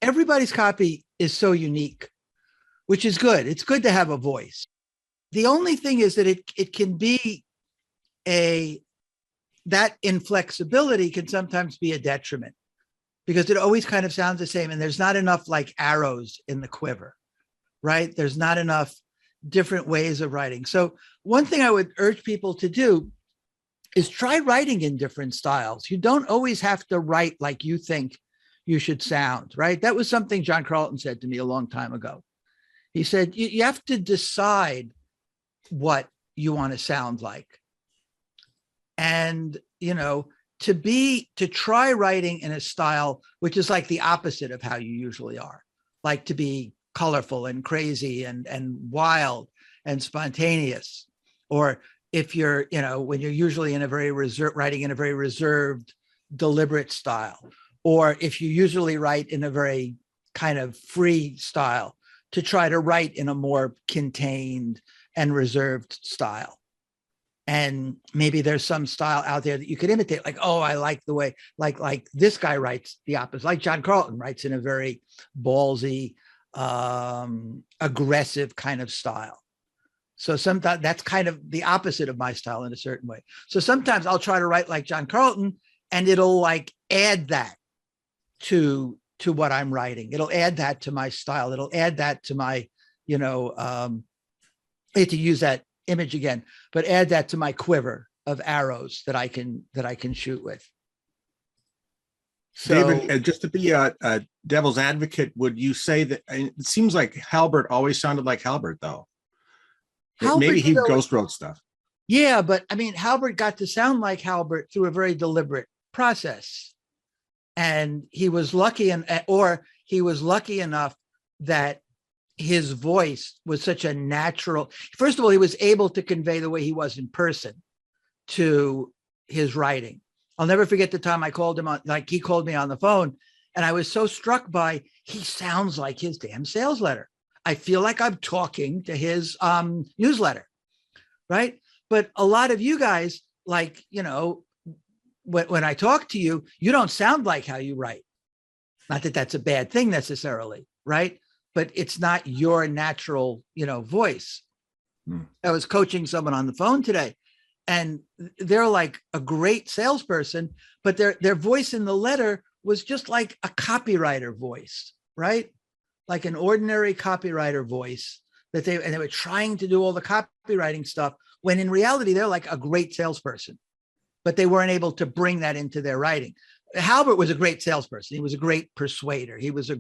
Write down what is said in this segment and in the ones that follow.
Everybody's copy is so unique, which is good. It's good to have a voice. The only thing is that it can be that inflexibility can sometimes be a detriment because it always kind of sounds the same. And there's not enough like arrows in the quiver, right? There's not enough different ways of writing. So one thing I would urge people to do is try writing in different styles. You don't always have to write like you think you should sound, right? That was something John Carlton said to me a long time ago. He said, you have to decide what you want to sound like. And, to try writing in a style, which is like the opposite of how you usually are, like to be colorful and crazy and wild and spontaneous. Or if you're, when you're usually in a very writing in a very reserved, deliberate style, or if you usually write in a very kind of free style, to try to write in a more contained and reserved style. And maybe there's some style out there that you could imitate, like, oh, I like the way, like this guy writes the opposite, like John Carlton writes in a very ballsy, aggressive kind of style. So sometimes that's kind of the opposite of my style in a certain way. So sometimes I'll try to write like John Carlton and it'll like add that to what I'm writing. It'll add that to my style. It'll add that to my, I hate to use that image again, but add that to my quiver of arrows that I can shoot with. So, David, just to be a devil's advocate, would you say that it seems like Halbert always sounded like Halbert, though? Maybe he ghost wrote stuff. Yeah, but I mean, Halbert got to sound like Halbert through a very deliberate process. And he was lucky enough that his voice was such a natural. First of all, he was able to convey the way he was in person to his writing. I'll never forget the time I called him on, like he called me on the phone, and I was so struck by, he sounds like his damn sales letter. I feel like I'm talking to his newsletter, right? But a lot of you guys, like, when I talk to you, you don't sound like how you write. Not that that's a bad thing necessarily, right? But it's not your natural, voice. I was coaching someone on the phone today, and they're like a great salesperson, but their voice in the letter was just like a copywriter voice, right? Like an ordinary copywriter voice and they were trying to do all the copywriting stuff when in reality, they're like a great salesperson, but they weren't able to bring that into their writing. Halbert was a great salesperson. He was a great persuader. He was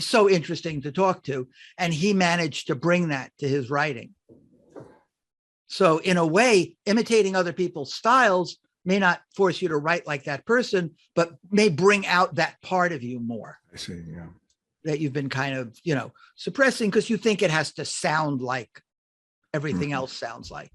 so interesting to talk to. And he managed to bring that to his writing. So in a way, imitating other people's styles may not force you to write like that person, but may bring out that part of you more. I see, yeah. That you've been kind of, suppressing because you think it has to sound like everything else sounds like.